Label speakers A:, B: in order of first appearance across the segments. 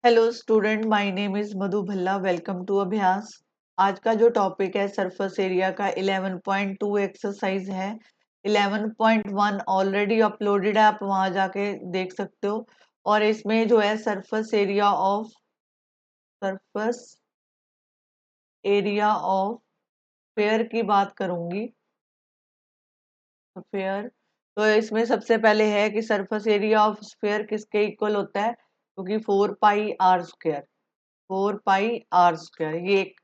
A: Hello student, my name is Madhu Bhalla. Welcome to Abhyas. आज का जो टॉपिक है सरफेस एरिया का 11.2 एक्सरसाइज है। 11.1 ऑलरेडी अपलोडेड है, आप वहां जाके देख सकते हो। और इसमें जो है सरफेस एरिया ऑफ फेयर की बात करूंगी। तो फेयर, तो इसमें सबसे पहले है कि सरफेस एरिया ऑफ स्फेयर किसके इक्वल होता है, क्योंकि 4 pi r square. 4 pi r square,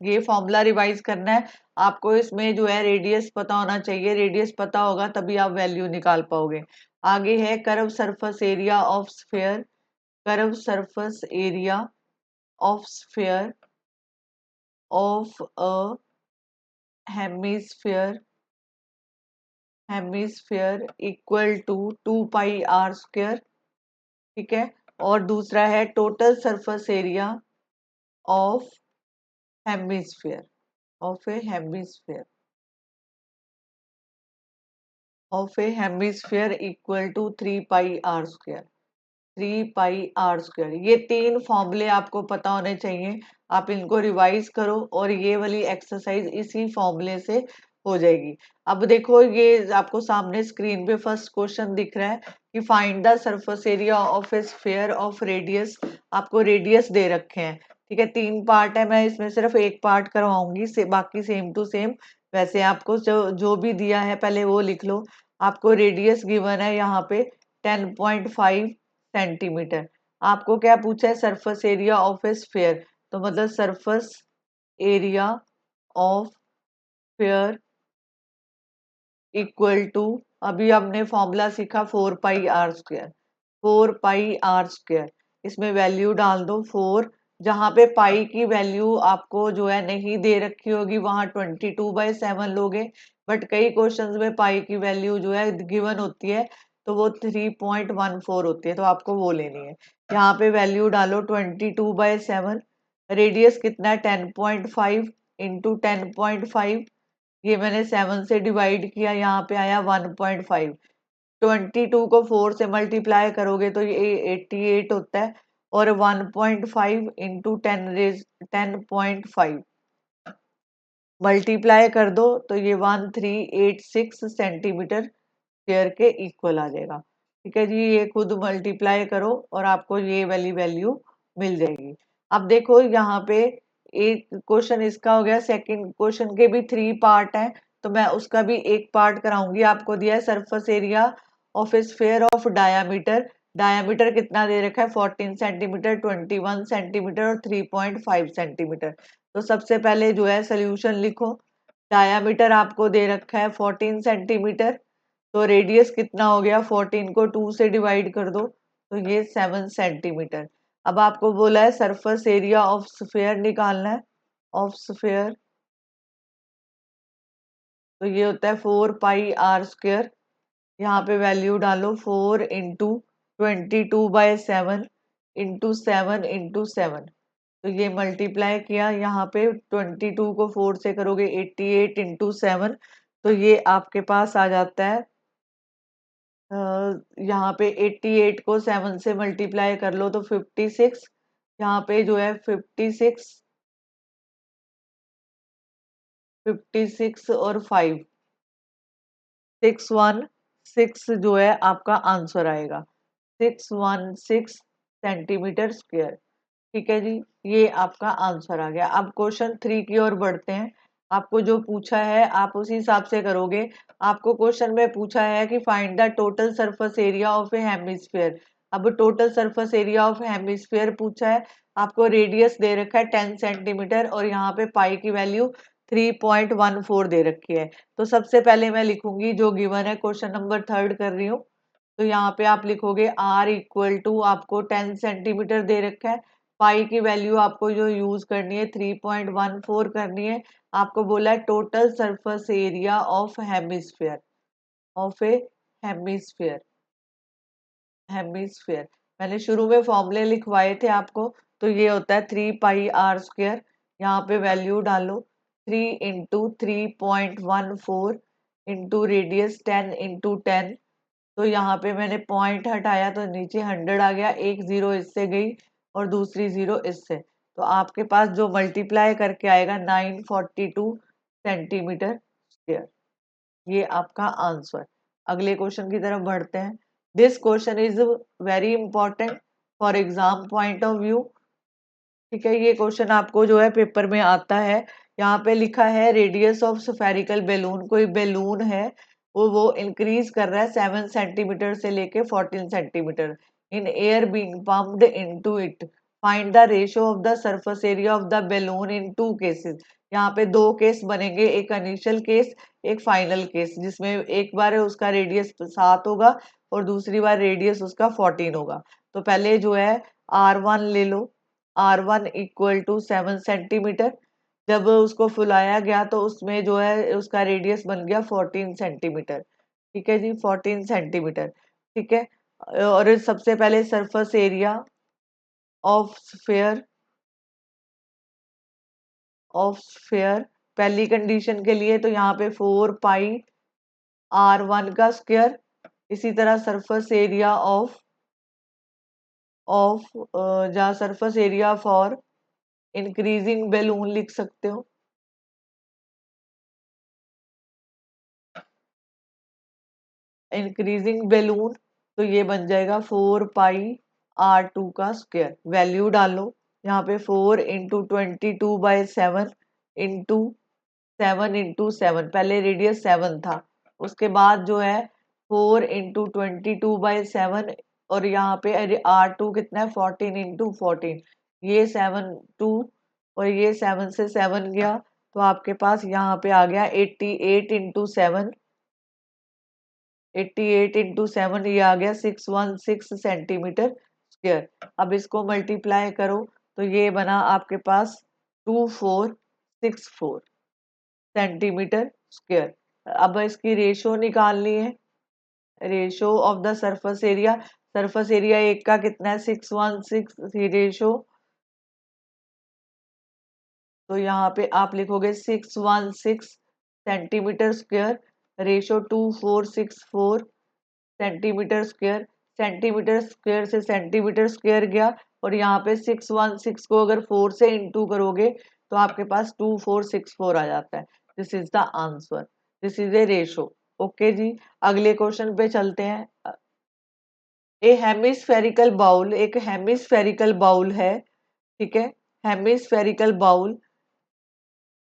A: ये फॉर्मूला रिवाइज करना है आपको। इसमें जो है रेडियस पता होना चाहिए, रेडियस पता होगा तभी आप वैल्यू निकाल पाओगे। आगे है curve surface area of sphere. Curve surface area of sphere of a hemisphere hemisphere equal to 2 pi r square. ठीक है। और दूसरा है total surface area of hemisphere of a hemisphere of a hemisphere equal to 3 pi r square. 3 pi r square, ये तीन फॉर्मूले आपको पता होने चाहिए। आप इनको रिवाइज करो और ये वाली एक्सरसाइज इसी फॉर्मूले से हो जाएगी। अब देखो, ये आपको सामने स्क्रीन पे फर्स्ट क्वेश्चन दिख रहा है कि find the surface area of a sphere of radius. आपको रेडियस दे रखे हैं। ठीक है, 3 पार्ट है, मैं इसमें सिर्फ एक पार्ट करवाऊंगी, बाकी सेम टू सेम। वैसे आपको जो जो भी दिया है पहले वो लिख लो। आपको रेडियस गिवन है यहाँ पे 10.5 सेंटीमीटर। आपको क्या पूछा है, surface area of a sphere. तो मतलब surface area of sphere equal to, अभी हमने फॉर्मूला सीखा 4 pi r square. 4 pi r square, इसमें वैल्यू डाल दो 4। जहां पे पाई की वैल्यू आपको जो है नहीं दे रखी होगी वहां 22/7 लोगे। बट कई क्वेश्चंस में पाई की वैल्यू जो है गिवन होती है, तो वो 3.14 होती है, तो आपको वो लेनी है। यहाँ पे वैल्यू डालो 22/7। रेडियस कितना है 10.5 इंटू 10.5। ये मैंने 7 से डिवाइड किया, यहाँ पे आया 1.5। 22 को 4 से मल्टीप्लाई करोगे तो ये 88 होता है। और 1.5 इंटू 10 पॉइंट 5 मल्टीप्लाई कर दो तो ये 1386 सेंटीमीटर स्क्वायर के इक्वल आ जाएगा। ठीक है जी, ये खुद मल्टीप्लाई करो और आपको ये वाली वैल्यू मिल जाएगी। अब देखो यहाँ पे एक क्वेश्चन इसका हो गया। सेकंड क्वेश्चन के भी 3 पार्ट हैं, तो मैं उसका भी एक पार्ट कराऊंगी। आपको दिया है surface area of a sphere of diameter. Diameter कितना दे रखा है 14 सेंटीमीटर, 21 सेंटीमीटर और 3.5 सेंटीमीटर। तो सबसे पहले जो है सोल्यूशन लिखो। डायामीटर आपको दे रखा है 14 सेंटीमीटर, तो रेडियस कितना हो गया, 14 को 2 से डिवाइड कर दो तो ये 7 सेंटीमीटर। अब आपको बोला है सरफेस एरिया ऑफ स्फीयर निकालना है। ऑफ स्फीयर, तो ये होता है 4 पाई r स्क्वायर। यहाँ पे वैल्यू डालो 4 इंटू 22/7 इंटू 7 तो ये मल्टीप्लाई किया। यहाँ पे 22 को 4 से करोगे 88 इंटू 7, तो ये आपके पास आ जाता है। यहाँ पे 88 को 7 से मल्टीप्लाई कर लो तो 56। यहाँ पे जो है 56 और 5, 616 जो है आपका आंसर आएगा। 616 सेंटीमीटर स्क्वायर। ठीक है जी, ये आपका आंसर आ गया। अब क्वेश्चन 3 की ओर बढ़ते हैं। आपको जो पूछा है आप उसी हिसाब से करोगे। आपको क्वेश्चन में पूछा है कि find the total surface area of a hemisphere. अब total surface area of hemisphere पूछा है। आपको रेडियस दे रखा है 10 सेंटीमीटर और यहाँ पे पाई की वैल्यू 3.14 दे रखी है। तो सबसे पहले मैं लिखूंगी जो गिवन है, क्वेश्चन नंबर 3 कर रही हूँ। तो यहाँ पे आप लिखोगे r इक्वल टू, आपको 10 सेंटीमीटर दे रखा है। पाई की वैल्यू आपको जो यूज करनी है 3.14 करनी है। आपको बोला है total surface area of hemisphere of a hemisphere hemisphere. मैंने शुरू में फॉर्मूले लिखवाए थे आपको। तो ये होता है 3 पाई r स्क्वायर। यहाँ पे वैल्यू डालो 3 इंटू 3.14 इंटू रेडियस 10 इंटू 10। तो यहाँ पे मैंने पॉइंट हटाया तो नीचे 100 आ गया, एक जीरो इससे गई। और दूसरी 0 इससे, तो आपके पास जो मल्टीप्लाई करके आएगा 942 सेंटीमीटर स्क्वायर। ये आपका आंसर। अगले क्वेश्चन की तरफ बढ़ते हैं। This question is very important for exam point of view. ठीक है, ये क्वेश्चन आपको जो है पेपर में आता है। यहाँ पे लिखा है रेडियस ऑफ स्फेरिकल बैलून, कोई बैलून है वो इंक्रीज कर रहा है 7 सेंटीमीटर से लेके 14 centimetre in air being pumped into it, find the ratio of the surface area of the balloon in two cases. यहाँ पे दो केस बनेंगे, एक इनिशियल केस एक फाइनल केस, जिसमें एक बार उसका रेडियस 7 होगा और दूसरी बार रेडियस उसका 14 होगा। तो पहले जो है R1 ले लो, R1 इक्वल टू 7 सेंटीमीटर। जब उसको फुलाया गया तो उसमें जो है उसका रेडियस बन गया 14 सेंटीमीटर। ठीक है जी, 14 सेंटीमीटर। ठीक है, और सबसे पहले सरफेस एरिया ऑफ स्फेयर पहली कंडीशन के लिए तो यहाँ पे 4 पाई R1 का स्क्वायर। इसी तरह सरफेस एरिया ऑफ जहाँ surface area for increasing balloon लिख सकते हो, इंक्रीजिंग बैलून, तो ये बन जाएगा 4 पाई R2 का स्क्वायर। वैल्यू डालो यहाँ पे 4 × 22/7 इंटू 7 × 7, पहले रेडियस 7 था, उसके बाद जो है 4 × 22/7, और यहाँ पे R2 कितना है 14 × 14, ये 7 2, और ये 7 से 7 गया, तो आपके पास यहाँ पे आ गया 88 × 7, 88 × 7, ये आ गया 616 सेंटीमीटर स्क्वायर। अब इसको मल्टीप्लाई करो तो ये बना आपके पास 2464 सेंटीमीटर स्क्वायर। अब इसकी रेशो निकालनी है, ratio of the surface area. Surface area एक का कितना है 616, रेशो, तो यहाँ पे आप लिखोगे 616 centimetre square ratio 2464 centimetre square. Centimetre square से सेंटीमीटर स्क्वायर गया, और यहाँ पे 616 को अगर 4 से इंटू करोगे तो आपके पास 2464 आ जाता है। This is the answer, this is a ratio. Okay जी, अगले क्वेश्चन पे चलते हैं। ए हेमिस्फेरिकल बाउल, एक हेमिस्फेरिकल बाउल है। ठीक है, hemispherical bowl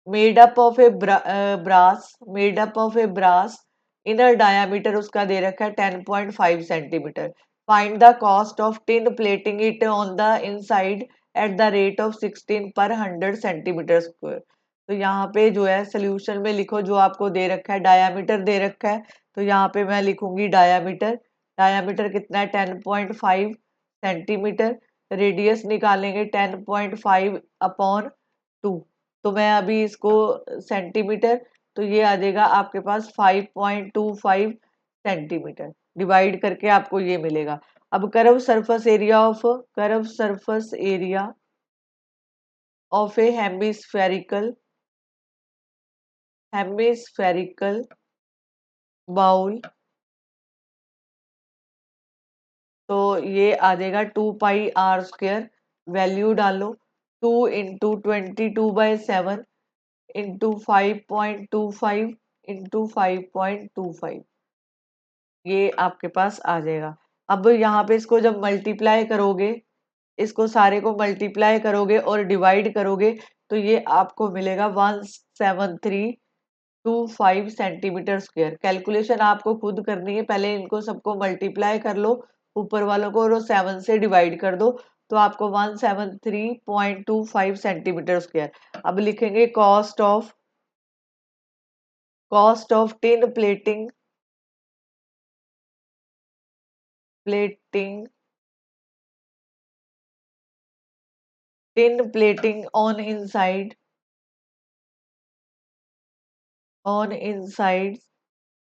A: made up of a brass, inner diameter उसका दे रखा है 10.5 centimetre. Find the cost of tin plating it on the inside at the rate of 16 per 100 centimetre square. तो यहाँ पे जो है सोल्यूशन में लिखो जो आपको दे रखा है, डायामीटर दे रखा है, तो यहाँ पे मैं लिखूंगी डायामीटर। डायामीटर कितना है 10.5 सेंटीमीटर। रेडियस निकालेंगे 10.5/2, तो मैं अभी इसको सेंटीमीटर, तो ये आ जाएगा आपके पास 5.25 सेंटीमीटर, डिवाइड करके आपको ये मिलेगा। अब curve surface area of a hemispherical bowl, तो ये आ जाएगा 2 पाई R²। वैल्यू डालो 2 × 22/7 इंटू 5.25 इंटू 5.25, ये आपके पास आ जाएगा। अब यहाँ पे इसको जब मल्टीप्लाई करोगे, इसको सारे को मल्टीप्लाई करोगे और डिवाइड करोगे, तो ये आपको मिलेगा 17325 सेंटीमीटर स्क्वायर। कैलकुलेशन आपको खुद करनी है, पहले इनको सबको मल्टीप्लाई कर लो, ऊपर वालों को, और 7 से डिवाइड कर दो, तो आपको 173.25 सेंटीमीटर स्क्वायर। अब लिखेंगे cost of tin plating on inside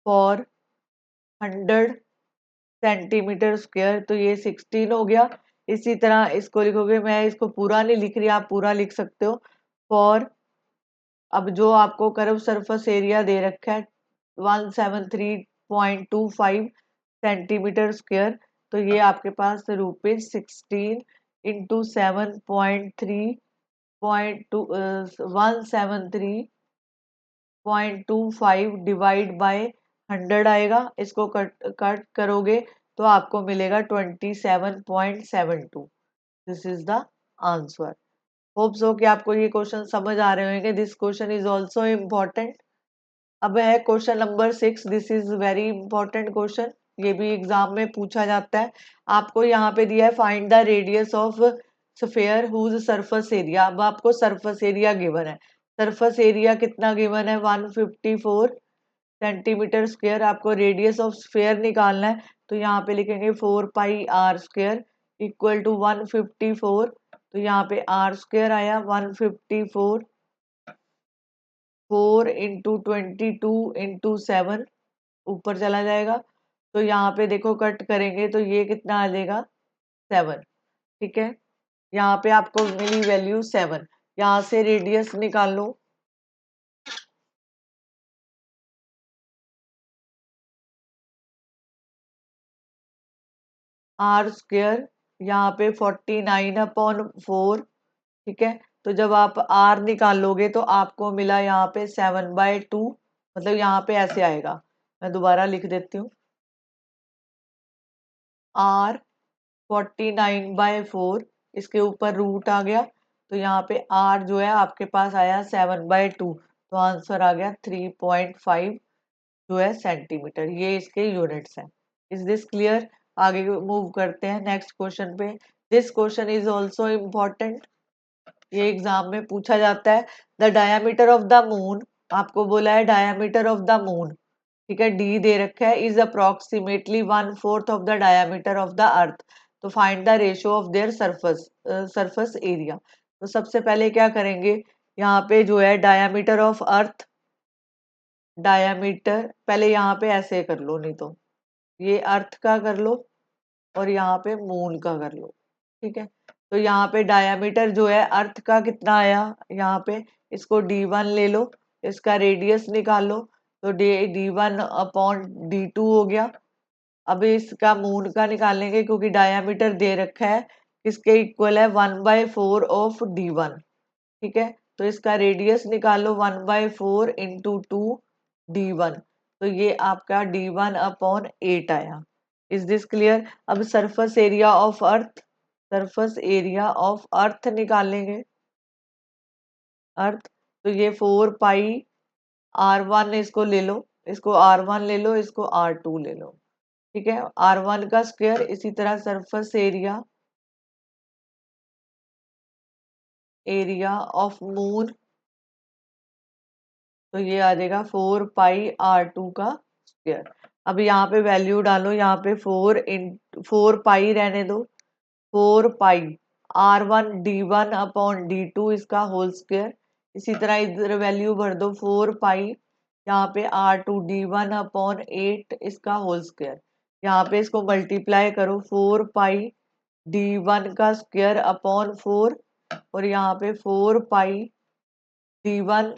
A: for 100 centimetre square, तो ये 16 हो गया। इसी तरह इसको लिखोगे, मैं इसको पूरा नहीं लिख रही, आप पूरा लिख सकते हो। फॉर, अब जो आपको कर्व सरफेस एरिया दे रखा है 173.25 सेंटीमीटर स्क्वायर, तो ये आपके पास ₹16 इंटू 173.25 डिवाइड बाय 100 आएगा। इसको कट कट करोगे तो आपको मिलेगा 27.72। This is the answer. Hope so कि आपको ये क्वेश्चन समझ आ रहे होंगे। This question is also important. अब है question number 6। This is very important question. ये भी एग्जाम में पूछा जाता है। आपको यहाँ पे दिया है find the radius of sphere whose surface area. अब आपको सरफेस एरिया गिवन है। सरफेस एरिया कितना गिवन है? 154 सेंटीमीटर स्क्वायर। आपको रेडियस ऑफ स्फेयर निकालना है तो यहाँ पे लिखेंगे 4 pi r square equal to 154। तो यहाँ पे r स्क्वायर आया 154, 4 × 22 × 7 ऊपर चला जाएगा। तो यहाँ पे देखो कट करेंगे तो ये कितना आ जाएगा? 7। ठीक है, यहाँ पे आपको मिली वैल्यू 7। यहाँ से रेडियस निकाल लो। r स्क्वायर यहाँ पे 49/4। ठीक है, तो जब आप r निकालोगे तो आपको मिला यहाँ पे 7/2। मतलब यहाँ पे ऐसे आएगा। मैं दोबारा लिख देती हूँ। r 49/4, इसके ऊपर रूट आ गया तो यहाँ पे r जो है आपके पास आया 7/2। तो आंसर आ गया 3.5 जो है सेंटीमीटर। ये इसके यूनिट्स हैं। Is this clear? आगे मूव करते हैं नेक्स्ट क्वेश्चन पे। This question is also important. ये एग्जाम में पूछा जाता है। The diameter of the moon, आपको बोला है डायामीटर ऑफ द मून। ठीक है, डी दे रखा है, is approximately 1/4 of the diameter of the earth. तो find the ratio of their surface area. तो सबसे पहले क्या करेंगे, यहाँ पे जो है डायामीटर ऑफ अर्थ, डायामीटर पहले यहाँ पे ऐसे कर लो, नहीं तो ये अर्थ का कर लो और यहाँ पे मून का कर लो। ठीक है, तो यहाँ पे डायामीटर जो है अर्थ का कितना आया, यहाँ पे इसको d1 ले लो, इसका रेडियस निकाल लो। तो d1/d2 हो गया। अब इसका मून का निकालेंगे क्योंकि डायामीटर दे रखा है, किसके इक्वल है? 1/4 ऑफ d1। ठीक है, तो इसका रेडियस निकालो 1/4 इंटू 2d1। तो ये आपका d1/8 आया। Is this clear? अब surface area of earth, surface area of earth निकालेंगे। अर्थ, तो ये 4 पाई r1, इसको ले लो, इसको r1 ले लो, इसको r2 ले लो। ठीक है, r1 का स्क्वायर। इसी तरह surface area, area of moon, तो ये आ जाएगा 4 पाई r2 का स्क्वायर। अब यहाँ पे वैल्यू डालो, यहाँ पे 4 पाई रहने दो, 4 पाई r1d1/d2 इसका होल स्क्वायर। इसी तरह इधर वैल्यू भर दो 4 पाई, यहाँ पे r2d1/8 इसका होल स्क्वायर। यहाँ पे इसको मल्टीप्लाई करो 4 पाई d1 का स्क्वायर अपॉन 4, और यहाँ पे 4 पाई d1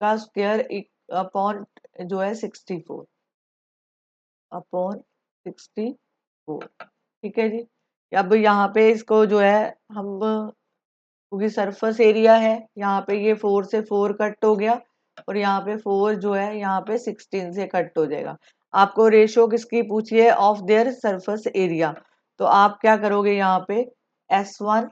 A: का स्क्वायर अपॉन जो है 64/64। ठीक है जी। अब यहाँ पे इसको जो है हम, क्योंकि सरफेस एरिया है, यहाँ पे ये 4 से 4 कट हो गया, और यहाँ पे 4 जो है यहाँ पे 16 से कट हो जाएगा। आपको रेशो किसकी पूछी है? Of their surface area. तो आप क्या करोगे, यहाँ पे S1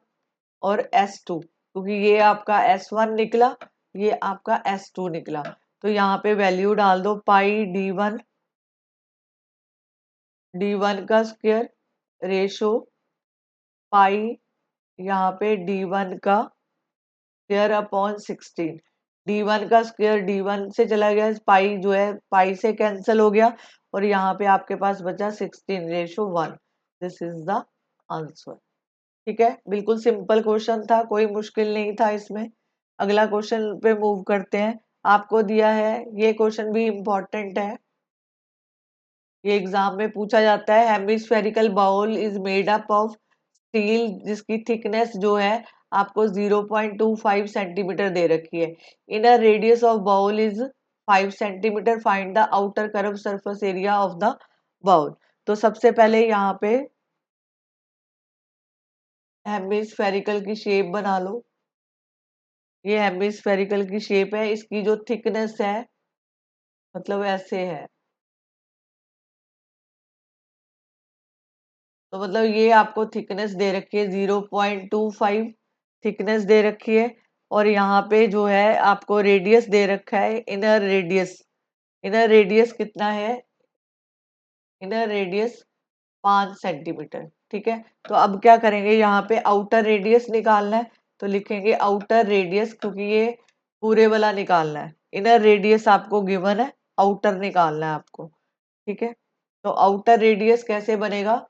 A: और S2, क्योंकि ये आपका S1 निकला, ये आपका S2 निकला, तो यहाँ पे वैल्यू डाल दो पाई d1 का स्क्वायर रेशो पाई यहाँ पे d1 का स्क्वायर अपॉन 16। d1 का स्क्वायर d1 से चला गया, पाई जो है पाई से कैंसिल हो गया, और यहाँ पे आपके पास बचा 16:1। This is the answer. ठीक है, बिल्कुल सिंपल क्वेश्चन था, कोई मुश्किल नहीं था इसमें। अगला क्वेश्चन पे मूव करते हैं। आपको दिया है, ये क्वेश्चन भी इम्पोर्टेंट है, ये एग्जाम में पूछा जाता है। Hemispherical bowl is made up of steel, जिसकी थिकनेस जो है आपको 0.25 सेंटीमीटर दे रखी है। Inner radius of bowl is 5 centimetre. Find the outer curve surface area of the bowl. तो सबसे पहले यहाँ पे हेमिस्फेरिकल की शेप बना लो। ये हेमिस्फेरिकल की शेप है, इसकी जो थिकनेस है मतलब ऐसे है, तो मतलब ये आपको थिकनेस दे रखी है 0.25 थिकनेस दे रखी है। और यहाँ पे जो है आपको रेडियस दे रखा है, इनर रेडियस। इनर रेडियस कितना है? Inner radius 5 centimetre. ठीक है, तो अब क्या करेंगे, यहाँ पे आउटर रेडियस निकालना है, तो लिखेंगे आउटर रेडियस, क्योंकि ये पूरे वाला निकालना है। इनर रेडियस आपको गिवन है, आउटर निकालना है आपको। ठीक है, तो आउटर रेडियस कैसे बनेगा?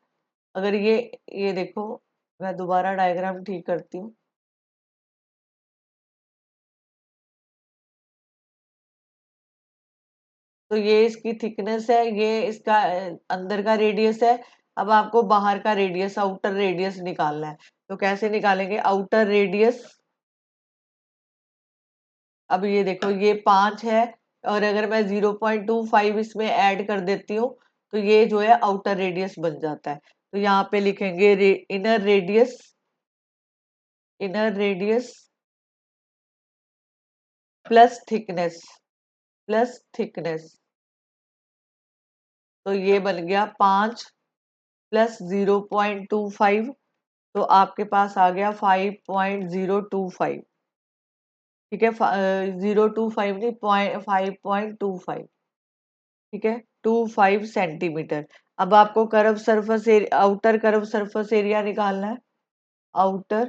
A: अगर ये देखो, मैं दोबारा डायग्राम ठीक करती हूँ। तो ये इसकी थिकनेस है, ये इसका अंदर का रेडियस है। अब आपको बाहर का रेडियस, आउटर रेडियस निकालना है। तो कैसे निकालेंगे आउटर रेडियस? अब ये देखो, ये 5 है, और अगर मैं 0.25 इसमें ऐड कर देती हूँ तो ये जो है आउटर रेडियस बन जाता है। तो यहाँ पे लिखेंगे inner radius, inner radius plus thickness, plus thickness. तो ये बन गया 5 प्लस 0.25, तो आपके पास आ गया 5.025। ठीक है, 025 नहीं, 5.25। ठीक है, 25 सेंटीमीटर। अब आपको curve surface area, outer curve surface area निकालना है। Outer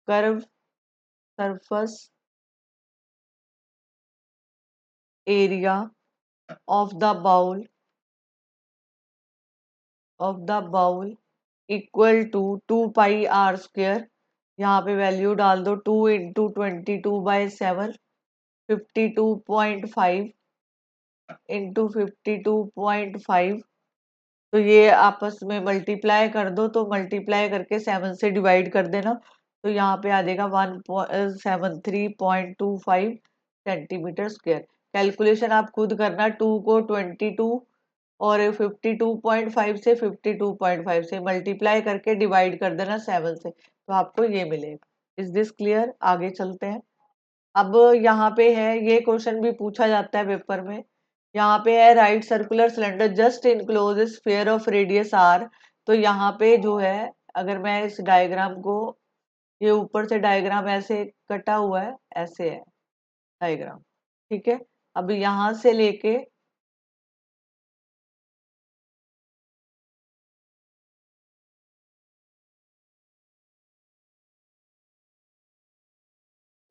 A: curve surface area of the bowl, of the bowl equal to 2 pi r square. यहाँ पे वैल्यू डाल दो, 2 × 22/7, 52.5 इंटू 52.5। तो ये आपस में मल्टीप्लाई कर दो, तो मल्टीप्लाई करके 7 से डिवाइड कर देना, तो यहाँ पे आ जाएगा 173.25 सेंटीमीटर स्क्वेयर। कैलकुलेशन आप खुद करना, 2 को 22 और 52.5 से 52.5 से मल्टीप्लाई करके डिवाइड कर देना 7 से, तो आपको ये मिलेगा। Is this clear? आगे चलते हैं। अब यहाँ पे है, ये क्वेश्चन भी पूछा जाता है पेपर में। यहाँ पे है right circular cylinder just enclose sphere of radius R. तो यहाँ पे जो है, अगर मैं इस डायग्राम को, ये ऊपर से डायग्राम ऐसे कटा हुआ है, ऐसे है डायग्राम। ठीक है, अब यहाँ से लेके,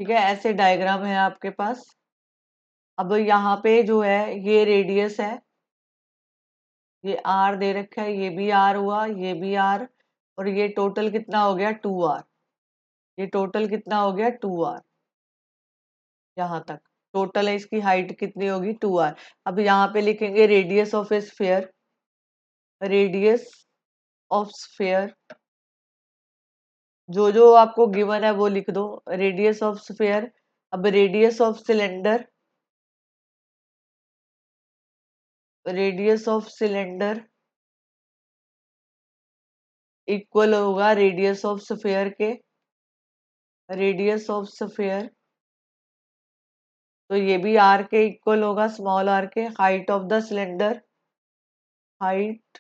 A: ठीक है, ऐसे डायग्राम है आपके पास। अब यहाँ पे जो है ये रेडियस है, ये आर दे रखा है, ये भी आर हुआ, ये भी आर, और ये टोटल कितना हो गया 2r। ये टोटल कितना हो गया 2r, यहाँ तक टोटल है। इसकी हाइट कितनी होगी 2r। अब यहाँ पे लिखेंगे radius of a sphere, radius of sphere, जो जो आपको गिवन है वो लिख दो, रेडियस ऑफ स्फीयर। अब radius of cylinder, radius of cylinder equal होगा रेडियस ऑफ स्फीयर के, रेडियस ऑफ स्फीयर। तो ये भी आर के इक्वल होगा, स्मॉल आर के। Height of the cylinder, height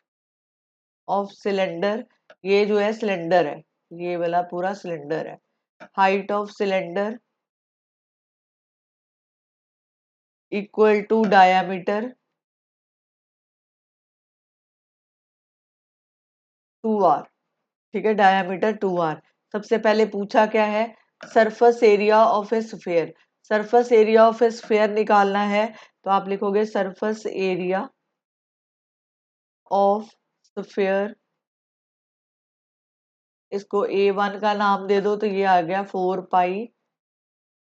A: of cylinder, ये जो है सिलेंडर है, ये वाला पूरा सिलेंडर है। Height of cylinder equal to diameter 2r। ठीक है, डायामीटर 2r। सबसे पहले पूछा क्या है, surface area of a sphere. Surface area of a sphere निकालना है, तो आप लिखोगे सरफेस एरिया ऑफ स्फीयर, इसको a1 का नाम दे दो, तो ये आ गया 4 पाई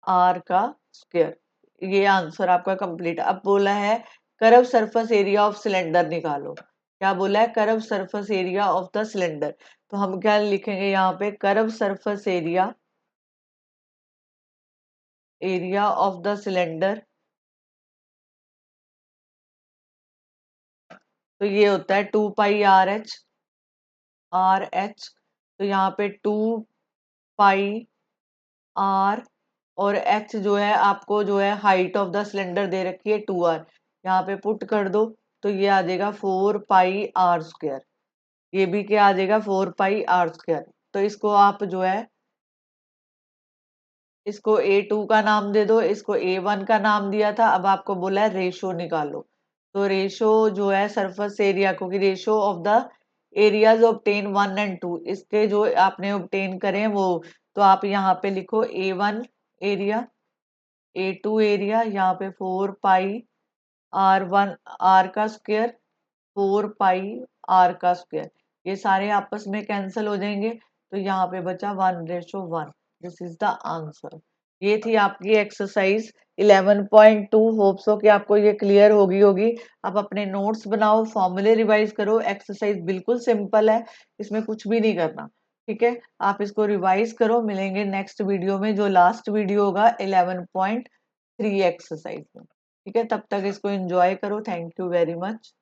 A: r का स्क्वायर। ये आंसर आपका कंप्लीट। अब बोला है curve surface area of cylinder निकालो। क्या बोला है? Curve surface area of the cylinder. तो हम क्या लिखेंगे यहाँ पे, curve surface area, area of the cylinder. तो ये होता है 2 पाई आर एच, आर एच। तो यहाँ पे 2 पाई r, और h जो है आपको जो है हाइट ऑफ द सिलेंडर दे रखी है 2r, यहाँ पे पुट कर दो तो ये आ जाएगा 4 पाई r²। ये भी क्या आ जाएगा 4 पाई r²। तो इसको आप जो है इसको A2 का नाम दे दो, इसको A1 का नाम दिया था, अब आपको बोला है रेशो निकालो। तो रेशो जो है सरफेस एरिया को, कि ratio of the areas obtain 1 और 2, इसके जो आपने ऑब्टेन करे हैं वो, तो आप यहाँ पे लिखो A1 एरिया, A2 एरिया, यहाँ पे 4 पाई r1 r का स्क्वायर, 4 पाई r²। ये सारे आपस में कैंसिल हो जाएंगे, तो यहाँ पे बचा 1:1। This is the answer. ये थी आपकी एक्सरसाइज 11.2। होप सो कि आपको ये क्लियर होगी। आप अपने नोट्स बनाओ, फॉर्मूले रिवाइज करो। एक्सरसाइज बिल्कुल सिंपल है, इसमें कुछ भी नहीं करना। ठीक है, आप इसको रिवाइज करो। मिलेंगे नेक्स्ट वीडियो में, जो लास्ट वीडियो होगा 11.3 एक्सरसाइज में। ठीक है, तब तक इसको एंजॉय करो। Thank you very much.